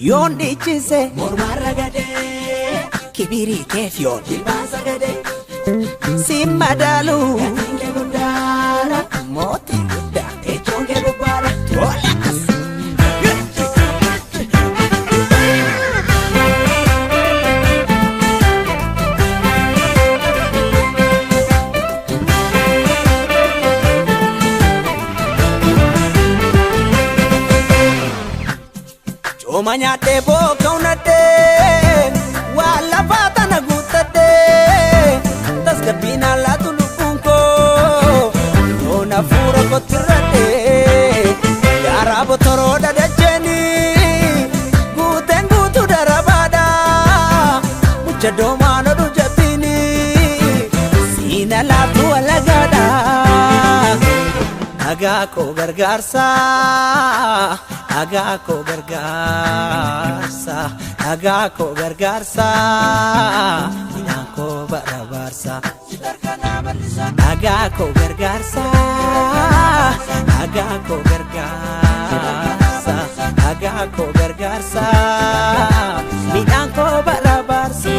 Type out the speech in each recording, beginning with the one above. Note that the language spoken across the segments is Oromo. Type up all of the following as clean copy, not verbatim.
Yon dichise mormara gade kibiri kefyon dilbasa gade simadalu yatinge gudara moti gudda echonge gubara tolas Omanya tebo kaunade wala fata na gutade tas gabina la tulukunko ona furo kotrade yara botoro da dajeni guten gutu darabada mucha domano du jatini sina la tu alagada aga ko gargarsa Aga ko gargarsa Minang ko barabarsa Aga ko gargarsa Minang ko barabarsa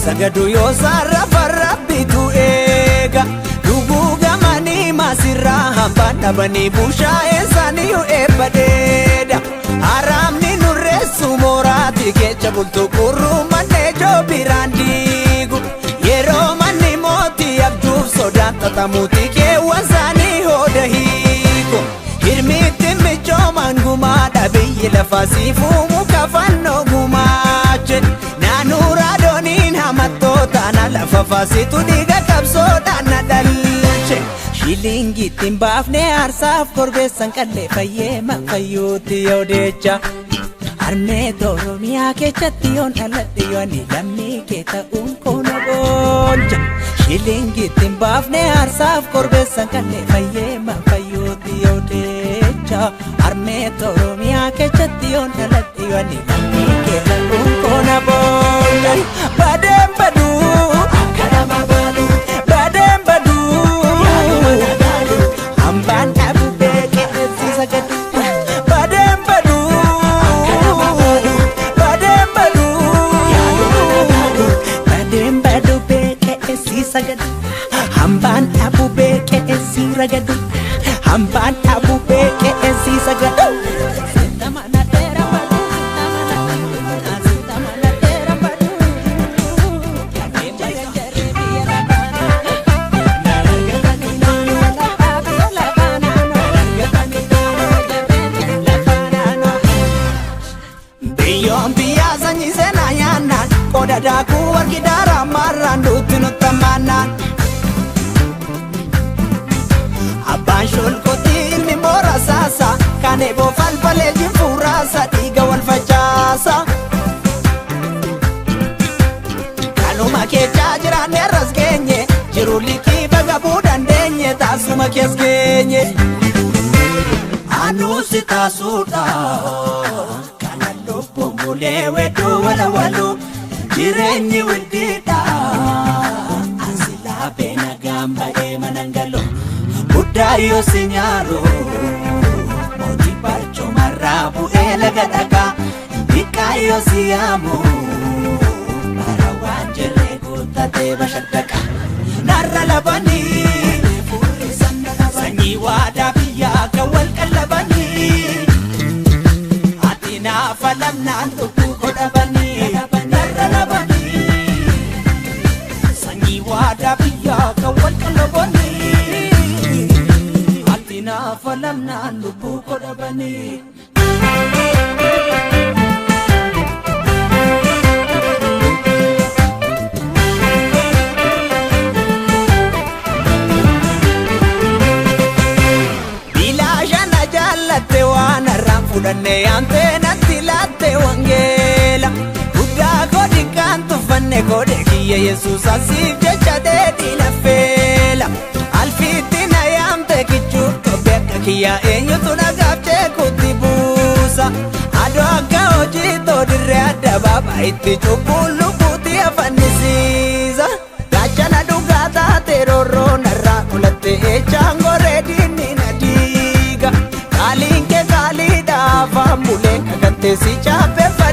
Sagadu yo sarrafa rabbitu eega Lubuga mani masirra hambana bani busha esani yu ebadeeda Aramni nurresu morati kecha bultu kurru manne jo birandigu Yero mani moti abjuuf sodan tatamuti ke wasani hoda hiiko Hirmiti micho manguma dabiyi lafasifu mukafanno gumache Nanura donin hamatota na lafafasitu diga kabsoda na dalche Shilingi timbafne arsaf korbesan kalle fayyema fayyuti yodecha Arme doromiya ke chatiyon aladiyoni lammi ke ta'un kona bolcha Shilingi timbafne arsaf korbesan kalle fayyema fayyuti yodecha Arme doromiya ke chatiyon aladiyoni lammi ke ta'un kona bolcha Badem badu Akarama badu Badem badu Amban abu beke sisa gadu Badem badu Akarama badu Badem badu Badem badu beke sisa gadu Amban abu beke sira gadu Amban abu beke sisa gadu Dadaku wargi dara marandu tinutamanan Abban shulkoti ilmi mora sasa Kane bo falfale jifurasa diga wal fajasa Kanuma kecha jirane rasgenye Jiruliki bagabu dandenye tasuma kesgenye Anu sitasuda Kana lupu mulewe du wala walu Jirenyi wildida Asila pena gamba manangalo Budayo sinyaro Moti parcho marabu lagadaka Dikayo siyamu Marawan jerego tate bashadaka Narra labani Sanyi wada biya kawal kalabani Atina falam nantuku kodabani Wada biya kawal kalabani Atina falam na lupu kodabani Bila jana jalatte wana ramfudanne ante natti latte wangela Ya Yesuus asiif jecha deedina feela alfiitti na yaamte kichuu tobe akka kiyyaa eenyutu nagaaf jeekutti buusa adoo akka hojii toodirree adda baabaa itti cubbuun lubbuutti afannisiisa gaachana dhugaa taate roorroo narraa kulatte echaan goree diinni na diiga qaaliin kee qaaliidha afaan buleen kakattee si chaappeeffa